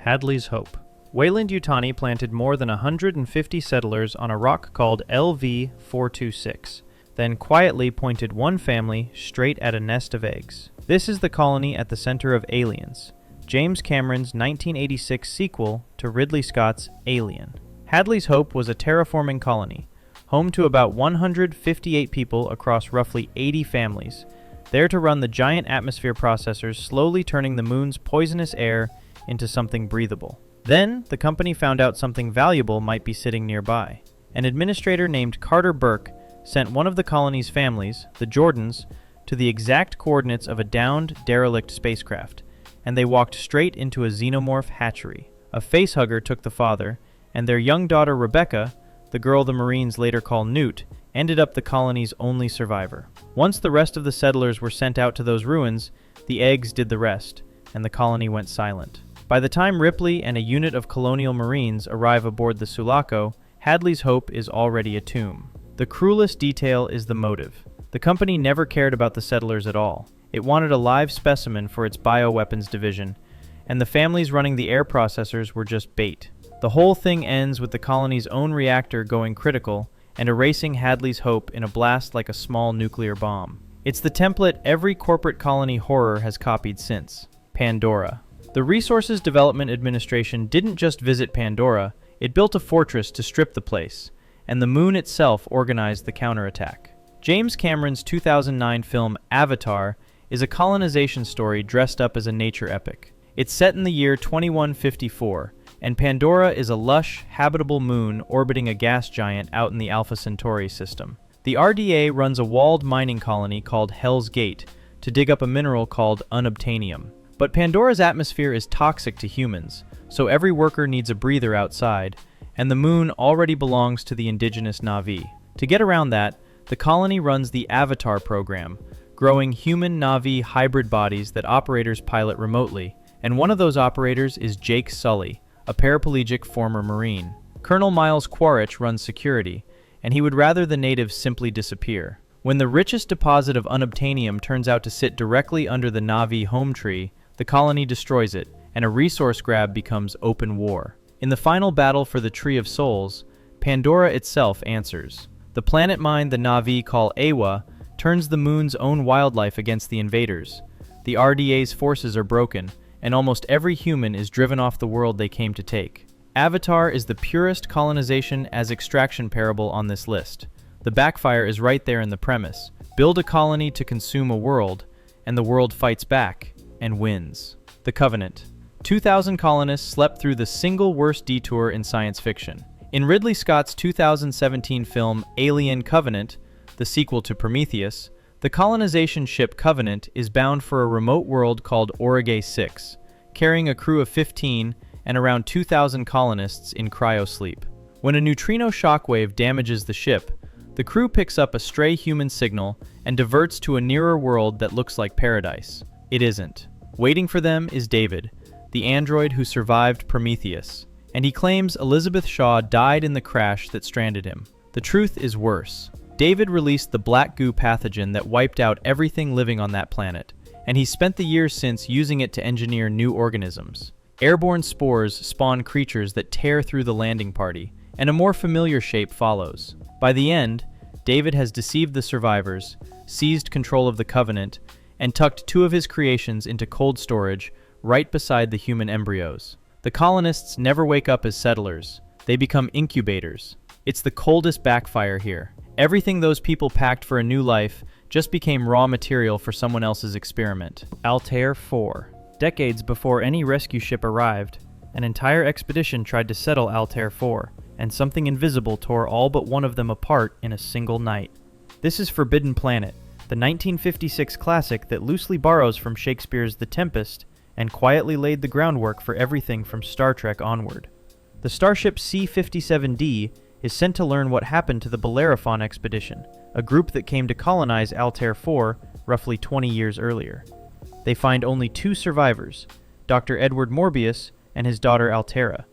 Hadley's Hope. Weyland-Yutani planted more than 150 settlers on a rock called LV-426, then quietly pointed one family straight at a nest of eggs. This is the colony at the center of Aliens, James Cameron's 1986 sequel to Ridley Scott's Alien. Hadley's Hope was a terraforming colony, home to about 158 people across roughly 80 families, there to run the giant atmosphere processors slowly turning the moon's poisonous air into something breathable. Then, the company found out something valuable might be sitting nearby. An administrator named Carter Burke sent one of the colony's families, the Jordans, to the exact coordinates of a downed, derelict spacecraft, and they walked straight into a xenomorph hatchery. A facehugger took the father, and their young daughter Rebecca, the girl the Marines later call Newt, ended up the colony's only survivor. Once the rest of the settlers were sent out to those ruins, the eggs did the rest, and the colony went silent. By the time Ripley and a unit of colonial Marines arrive aboard the Sulaco, Hadley's Hope is already a tomb. The cruelest detail is the motive. The company never cared about the settlers at all. It wanted a live specimen for its bioweapons division, and the families running the air processors were just bait. The whole thing ends with the colony's own reactor going critical and erasing Hadley's Hope in a blast like a small nuclear bomb. It's the template every corporate colony horror has copied since. Pandora. The Resources Development Administration didn't just visit Pandora, it built a fortress to strip the place, and the moon itself organized the counterattack. James Cameron's 2009 film Avatar is a colonization story dressed up as a nature epic. It's set in the year 2154, and Pandora is a lush, habitable moon orbiting a gas giant out in the Alpha Centauri system. The RDA runs a walled mining colony called Hell's Gate to dig up a mineral called unobtainium. But Pandora's atmosphere is toxic to humans, so every worker needs a breather outside, and the moon already belongs to the indigenous Na'vi. To get around that, the colony runs the Avatar program, growing human-Na'vi hybrid bodies that operators pilot remotely, and one of those operators is Jake Sully, a paraplegic former Marine. Colonel Miles Quaritch runs security, and he would rather the natives simply disappear. When the richest deposit of unobtainium turns out to sit directly under the Na'vi home tree, the colony destroys it, and a resource grab becomes open war. In the final battle for the Tree of Souls, Pandora itself answers. The planet mine the Na'vi call Awa turns the moon's own wildlife against the invaders. The RDA's forces are broken, and almost every human is driven off the world they came to take. Avatar is the purest colonization as extraction parable on this list. The Backfire is right there in the premise. Build a colony to consume a world, and the world fights back and wins. The Covenant. 2,000 colonists slept through the single worst detour in science fiction. In Ridley Scott's 2017 film Alien Covenant, the sequel to Prometheus, the colonization ship Covenant is bound for a remote world called Aurigae 6, carrying a crew of 15 and around 2,000 colonists in cryosleep. When a neutrino shockwave damages the ship, the crew picks up a stray human signal and diverts to a nearer world that looks like paradise. It isn't. Waiting for them is David, the android who survived Prometheus, and he claims Elizabeth Shaw died in the crash that stranded him. The truth is worse. David released the black goo pathogen that wiped out everything living on that planet, and he spent the years since using it to engineer new organisms. Airborne spores spawn creatures that tear through the landing party, and a more familiar shape follows. By the end, David has deceived the survivors, seized control of the Covenant, and tucked two of his creations into cold storage right beside the human embryos. The colonists never wake up as settlers. They become incubators. It's the coldest Backfire here. Everything those people packed for a new life just became raw material for someone else's experiment. Altair Four. Decades before any rescue ship arrived, an entire expedition tried to settle Altair Four, and something invisible tore all but one of them apart in a single night. This is Forbidden Planet, the 1956 classic that loosely borrows from Shakespeare's The Tempest and quietly laid the groundwork for everything from Star Trek onward. The starship C-57D is sent to learn what happened to the Bellerophon expedition, a group that came to colonize Altair Four roughly 20 years earlier. They find only two survivors, Dr. Edward Morbius and his daughter Altera.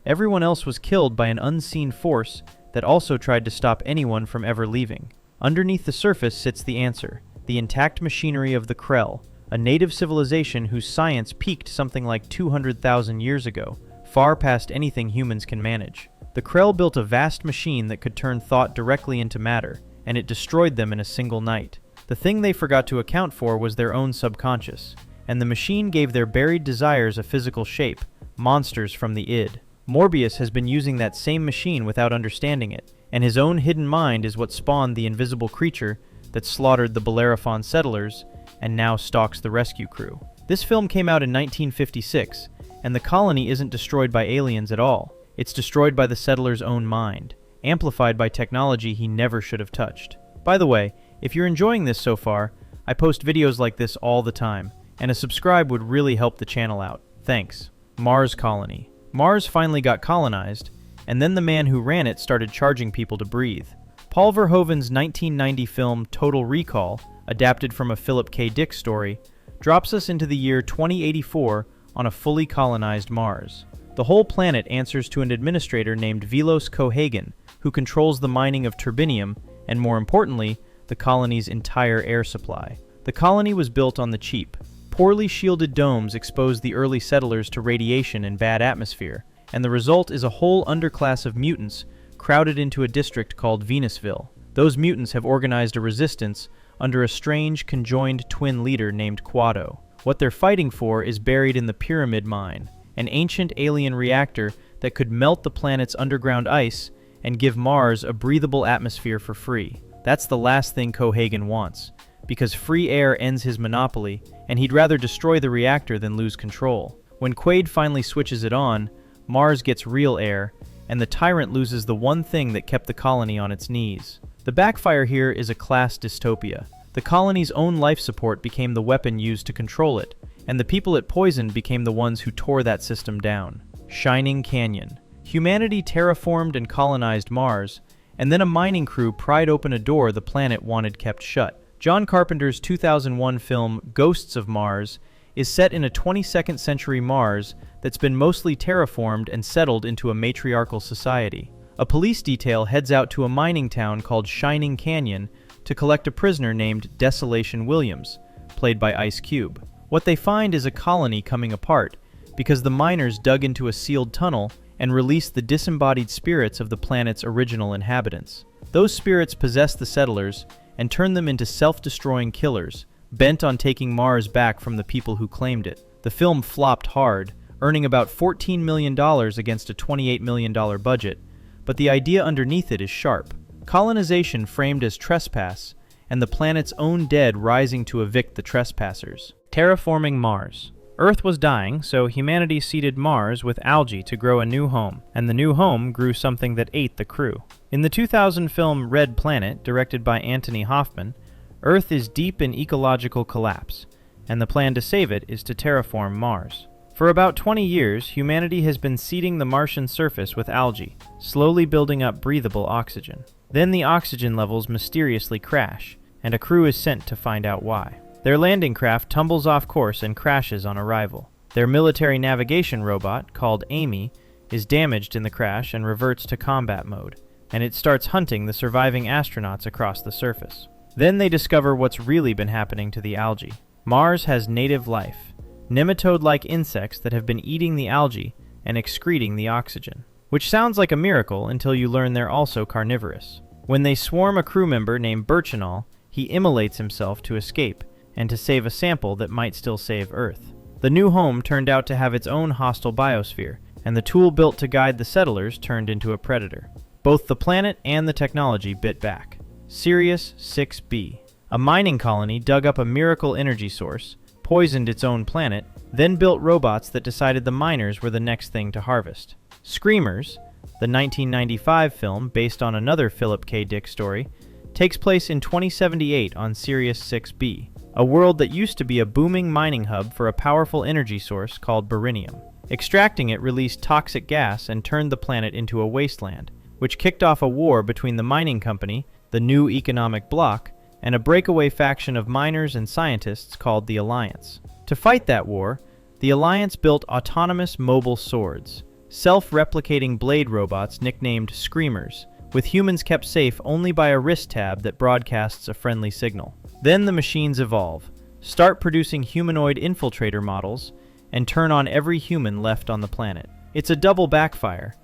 Everyone else was killed by an unseen force that also tried to stop anyone from ever leaving. Underneath the surface sits the answer, the intact machinery of the Krell, a native civilization whose science peaked something like 200,000 years ago, far past anything humans can manage. The Krell built a vast machine that could turn thought directly into matter, and it destroyed them in a single night. The thing they forgot to account for was their own subconscious, and the machine gave their buried desires a physical shape, monsters from the id. Morbius has been using that same machine without understanding it, and his own hidden mind is what spawned the invisible creature that slaughtered the Bellerophon settlers and now stalks the rescue crew. This film came out in 1956, and the colony isn't destroyed by aliens at all. It's destroyed by the settler's own mind, amplified by technology he never should have touched. By the way, if you're enjoying this so far, I post videos like this all the time, and a subscribe would really help the channel out. Thanks. Mars colony. Mars finally got colonized, and then the man who ran it started charging people to breathe. Paul Verhoeven's 1990 film Total Recall, adapted from a Philip K. Dick story, drops us into the year 2084 on a fully colonized Mars. The whole planet answers to an administrator named Velos Cohagen, who controls the mining of turbinium and, more importantly, the colony's entire air supply. The colony was built on the cheap. Poorly shielded domes exposed the early settlers to radiation and bad atmosphere, and the result is a whole underclass of mutants crowded into a district called Venusville. Those mutants have organized a resistance under a strange conjoined twin leader named Quado. What they're fighting for is buried in the Pyramid Mine, an ancient alien reactor that could melt the planet's underground ice and give Mars a breathable atmosphere for free. That's the last thing Cohagen wants, because free air ends his monopoly, and he'd rather destroy the reactor than lose control. When Quaid finally switches it on, Mars gets real air, and the tyrant loses the one thing that kept the colony on its knees. The backfire here is a class dystopia. The colony's own life support became the weapon used to control it, and the people it poisoned became the ones who tore that system down. Shining Canyon. Humanity terraformed and colonized Mars, and then a mining crew pried open a door the planet wanted kept shut. John Carpenter's 2001 film Ghosts of Mars is set in a 22nd century Mars that's been mostly terraformed and settled into a matriarchal society. A police detail heads out to a mining town called Shining Canyon to collect a prisoner named Desolation Williams, played by Ice Cube. What they find is a colony coming apart, because the miners dug into a sealed tunnel and released the disembodied spirits of the planet's original inhabitants. Those spirits possess the settlers and turn them into self-destroying killers, bent on taking Mars back from the people who claimed it. The film flopped hard, earning about $14 million against a $28 million budget, but the idea underneath it is sharp. Colonization framed as trespass, and the planet's own dead rising to evict the trespassers. Terraforming Mars. Earth was dying, so humanity seeded Mars with algae to grow a new home, and the new home grew something that ate the crew. In the 2000 film Red Planet, directed by Anthony Hoffman, Earth is deep in ecological collapse, and the plan to save it is to terraform Mars. For about 20 years, humanity has been seeding the Martian surface with algae, slowly building up breathable oxygen. Then the oxygen levels mysteriously crash, and a crew is sent to find out why. Their landing craft tumbles off course and crashes on arrival. Their military navigation robot, called Amy, is damaged in the crash and reverts to combat mode, and it starts hunting the surviving astronauts across the surface. Then they discover what's really been happening to the algae. Mars has native life, nematode-like insects that have been eating the algae and excreting the oxygen, which sounds like a miracle until you learn they're also carnivorous. When they swarm a crew member named Birchinol, he immolates himself to escape and to save a sample that might still save Earth. The new home turned out to have its own hostile biosphere, and the tool built to guide the settlers turned into a predator. Both the planet and the technology bit back. Sirius Six B. A mining colony dug up a miracle energy source, poisoned its own planet, then built robots that decided the miners were the next thing to harvest. Screamers, the 1995 film based on another Philip K. Dick story, takes place in 2078 on Sirius Six B, a world that used to be a booming mining hub for a powerful energy source called beryllium. Extracting it released toxic gas and turned the planet into a wasteland, which kicked off a war between the mining company, the New Economic Bloc, and a breakaway faction of miners and scientists called the Alliance. To fight that war, the Alliance built autonomous mobile swords, self-replicating blade robots nicknamed Screamers, with humans kept safe only by a wrist tab that broadcasts a friendly signal. Then the machines evolve, start producing humanoid infiltrator models, and turn on every human left on the planet. It's a double backfire.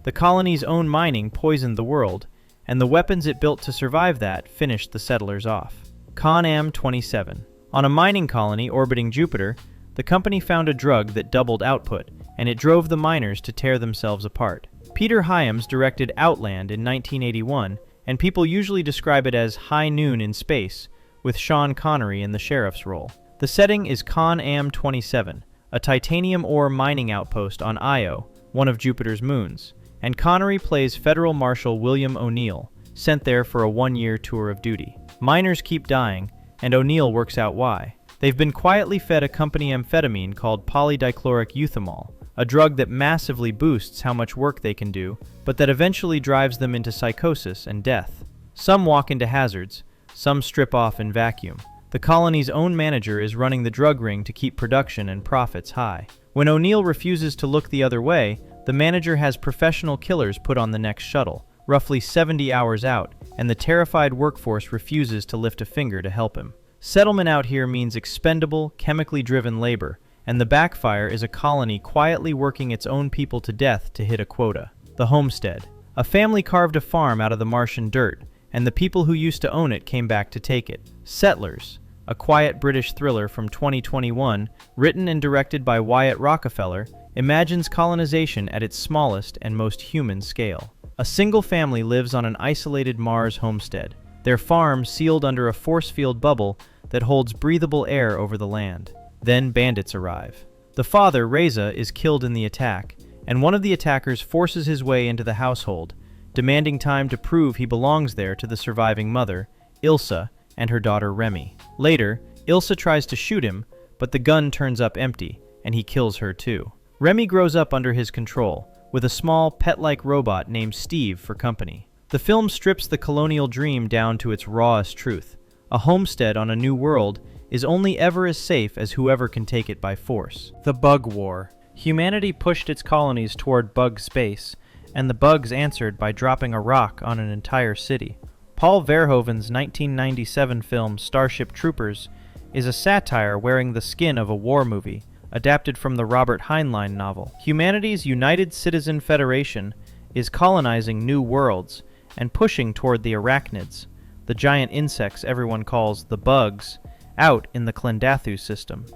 The colony's own mining poisoned the world, and the weapons it built to survive that finished the settlers off. Con-Am 27. On a mining colony orbiting Jupiter, the company found a drug that doubled output, and it drove the miners to tear themselves apart. Peter Hyams directed Outland in 1981, and people usually describe it as High Noon in Space, with Sean Connery in the sheriff's role. The setting is Con-Am 27, a titanium ore mining outpost on Io, one of Jupiter's moons, and Connery plays Federal Marshal William O'Neill, sent there for a one-year tour of duty. Miners keep dying, and O'Neill works out why. They've been quietly fed a company amphetamine called polydichloric euthymol, a drug that massively boosts how much work they can do, but that eventually drives them into psychosis and death. Some walk into hazards, some strip off in vacuum. The colony's own manager is running the drug ring to keep production and profits high. When O'Neill refuses to look the other way, the manager has professional killers put on the next shuttle, roughly 70 hours out, and the terrified workforce refuses to lift a finger to help him. Settlement out here means expendable, chemically driven labor, and the backfire is a colony quietly working its own people to death to hit a quota. The Homestead. A family carved a farm out of the Martian dirt, and the people who used to own it came back to take it. Settlers. A quiet British thriller from 2021, written and directed by Wyatt Rockefeller, imagines colonization at its smallest and most human scale. A single family lives on an isolated Mars homestead, their farm sealed under a force field bubble that holds breathable air over the land. Then bandits arrive. The father, Reza, is killed in the attack, and one of the attackers forces his way into the household, demanding time to prove he belongs there to the surviving mother, Ilsa, and her daughter Remy. Later, Ilsa tries to shoot him, but the gun turns up empty, and he kills her too. Remy grows up under his control, with a small, pet-like robot named Steve for company. The film strips the colonial dream down to its rawest truth. A homestead on a new world is only ever as safe as whoever can take it by force. The Bug War. Humanity pushed its colonies toward bug space, and the bugs answered by dropping a rock on an entire city. Paul Verhoeven's 1997 film Starship Troopers is a satire wearing the skin of a war movie, adapted from the Robert Heinlein novel. Humanity's United Citizen Federation is colonizing new worlds and pushing toward the arachnids, the giant insects everyone calls the bugs, out in the Klendathu system.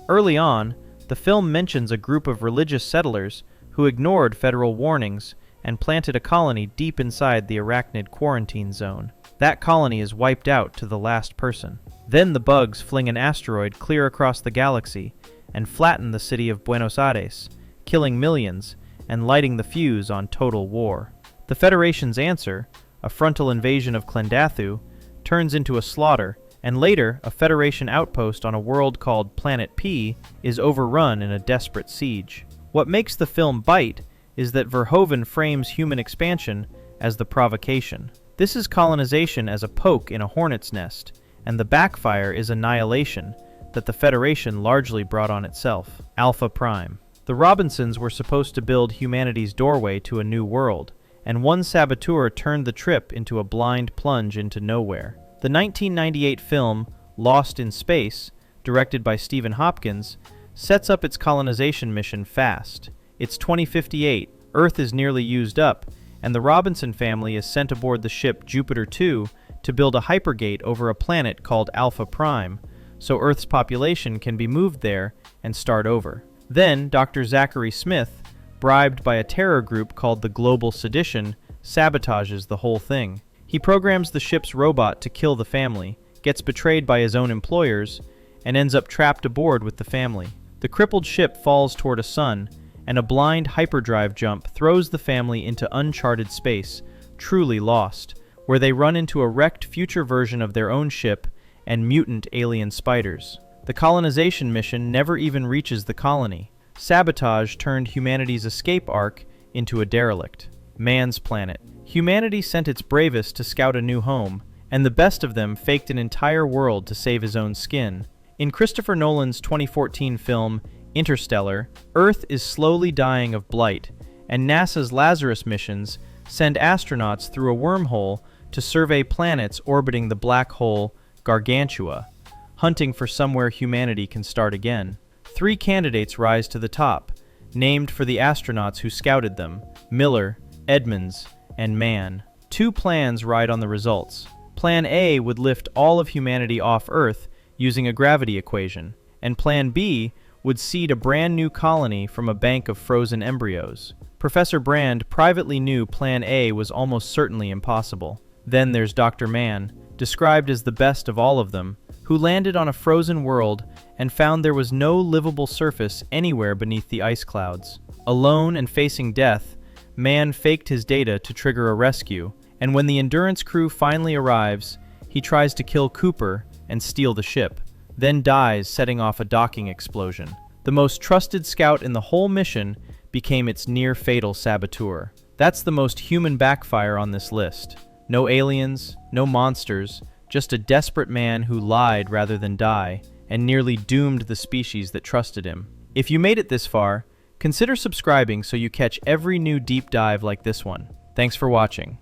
Early on, the film mentions a group of religious settlers who ignored federal warnings and planted a colony deep inside the arachnid quarantine zone. That colony is wiped out to the last person. Then the bugs fling an asteroid clear across the galaxy and flatten the city of Buenos Aires, killing millions and lighting the fuse on total war. The Federation's answer, a frontal invasion of Klendathu, turns into a slaughter, and later a Federation outpost on a world called Planet P is overrun in a desperate siege. What makes the film bite is that Verhoeven frames human expansion as the provocation. This is colonization as a poke in a hornet's nest, and the backfire is annihilation that the Federation largely brought on itself. Alpha Prime. The Robinsons were supposed to build humanity's doorway to a new world, and one saboteur turned the trip into a blind plunge into nowhere. The 1998 film Lost in Space, directed by Stephen Hopkins, sets up its colonization mission fast. It's 2058, Earth is nearly used up, and the Robinson family is sent aboard the ship Jupiter 2 to build a hypergate over a planet called Alpha Prime, so Earth's population can be moved there and start over. Then, Dr. Zachary Smith, bribed by a terror group called the Global Sedition, sabotages the whole thing. He programs the ship's robot to kill the family, gets betrayed by his own employers, and ends up trapped aboard with the family. The crippled ship falls toward a sun, and a blind hyperdrive jump throws the family into uncharted space, truly lost, where they run into a wrecked future version of their own ship and mutant alien spiders. The colonization mission never even reaches the colony. Sabotage turned humanity's escape arc into a derelict. Mann's planet. Humanity sent its bravest to scout a new home, and the best of them faked an entire world to save his own skin. In Christopher Nolan's 2014 film Interstellar, Earth is slowly dying of blight, and NASA's Lazarus missions send astronauts through a wormhole to survey planets orbiting the black hole Gargantua. hunting for somewhere humanity can start again. 3 candidates rise to the top, named for the astronauts who scouted them: Miller, Edmonds, and Mann. 2 plans ride on the results. Plan A would lift all of humanity off Earth using a gravity equation, and Plan B would seed a brand new colony from a bank of frozen embryos. Professor Brand privately knew Plan A was almost certainly impossible. Then there's Dr. Mann, described as the best of all of them, who landed on a frozen world and found there was no livable surface anywhere beneath the ice clouds. Alone and facing death, Mann faked his data to trigger a rescue, and when the Endurance crew finally arrives, he tries to kill Cooper and steal the ship, then dies, setting off a docking explosion. The most trusted scout in the whole mission became its near-fatal saboteur. That's the most human backfire on this list. No aliens, no monsters, just a desperate man who lied rather than die, and nearly doomed the species that trusted him. If you made it this far, consider subscribing so you catch every new deep dive like this one. Thanks for watching.